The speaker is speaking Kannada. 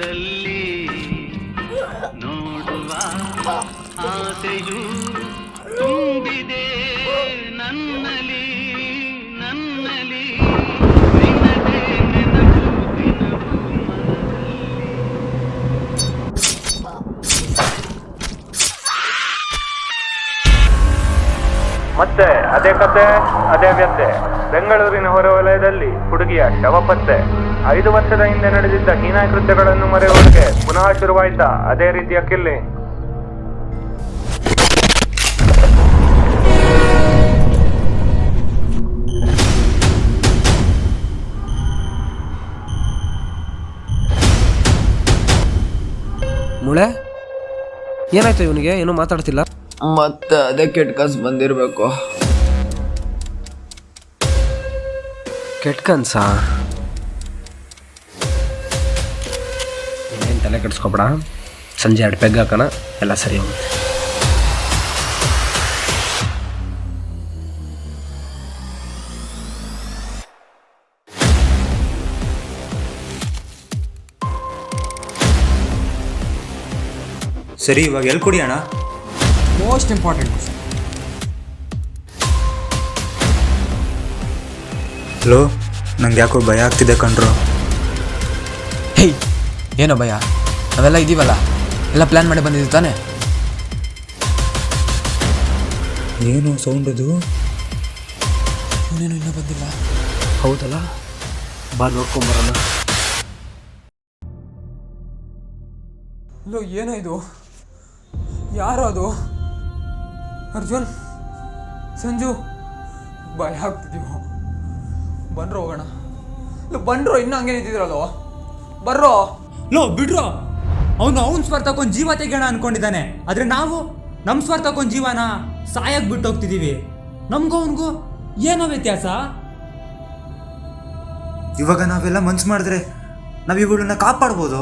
ಮನದಲ್ಲಿ ನೋಡುವ ಆಸೆಯು ತುಂಬಿದೆ ನನ್ನಲಿ ನನ್ನಲಿ ನಿನ್ನದೇ ನೆನಪು ದಿನವೂ ಮನದಲ್ಲಿ. ಮತ್ತೆ ಅದೇ ಕತೆ ಅದೇ ವ್ಯಥೆ. ಬೆಂಗಳೂರಿನ ಹೊರವಲಯದಲ್ಲಿ ಹುಡುಗಿಯ ಶವ ಪತ್ತೆ. 5 ವರ್ಷದ ಹಿಂದೆ ನಡೆದಿದ್ದ ಹೀನಾಯ ಕೃತ್ಯಗಳನ್ನು ಮರೆಯುವವರೆಗೆ ಪುನಃ ಶುರುವಾಯ್ತಾ ಅದೇ ರೀತಿಯ ಕಿಲ್ಲಿಂಗ್. ಮುಳೆ ಏನಾಯ್ತು ಇವನಿಗೆ? ಏನೂ ಮಾತಾಡ್ತಿಲ್ಲ. ಮತ್ತೆ ಅದೇ ಕೆಟ್ಟ ಕನ್ಸು ಬಂದಿರಬೇಕು. ಕೆಟ್ಟ ಕನ್ಸಾ? ಏನು ತಲೆ ಕೆಡಿಸ್ಕೊಬೇಡ, ಸಂಜೆ 2 ಪೆಗ್ ಹಾಕೋಣ, ಎಲ್ಲ ಸರಿ ಹೋಗುತ್ತೆ. ಸರಿ, ಇವಾಗ ಎಲ್ಲಿ ಕುಡಿಯೋಣ? Most important question. ಹಲೋ, ನಂಗೆ ಯಾಕೋ ಭಯ ಆಗ್ತಿದೆ ಕಣ್ರು. ಹೇಯ್, ಏನೋ ಭಯ? ನಾವೆಲ್ಲ ಇದ್ದೀವಲ್ಲ, ಎಲ್ಲ ಪ್ಲ್ಯಾನ್ ಮಾಡಿ ಬಂದಿದ್ದೀವಿ ತಾನೆ. ಏನು ಸೌಂಡ್ ಅದು? ಇನ್ನೇನು ಇನ್ನೂ ಬಂದಿಲ್ಲ. ಹೌದಲ್ಲ, ಬಾ ನೋಡ್ಕೊಂಬರೋಣ. ಇಲ್ಲೋ ಏನೋ ಇದು? ಯಾರೋ ಅದು? ಅರ್ಜುನ್, ಸಂಜು, ಭಯ ಆಗ್ತಿದ್ದೀವೋ? ಬನ್ರೋ ಹೋಗೋಣ. ಇಲ್ಲ ಬನ್ರೋ, ಇನ್ನೂ ಹಂಗೆ ನಿಂತಿದ್ರಲ್ಲೋ, ಬರ್ರೋ. ಲೋ ಬಿಡ್ರೋ, ಅವನ ಸ್ವಾರ್ಥಕ್ಕೊಂದು ಜೀವ ತೆಗೋಣ ಅನ್ಕೊಂಡಿದ್ದಾನೆ. ಆದರೆ ನಾವು ನಮ್ಮ ಸ್ವಾರ್ಥಕ್ಕೊಂದು ಜೀವನ ಸಾಯಕ್ಕೆ ಬಿಟ್ಟು ಹೋಗ್ತಿದ್ದೀವಿ. ನಮಗೂ ಅವನಿಗೂ ಏನೋ ವ್ಯತ್ಯಾಸ? ಇವಾಗ ನಾವೆಲ್ಲ ಮನ್ಸು ಮಾಡಿದ್ರೆ ನಾವಿವುಗಳನ್ನ ಕಾಪಾಡ್ಬೋದು.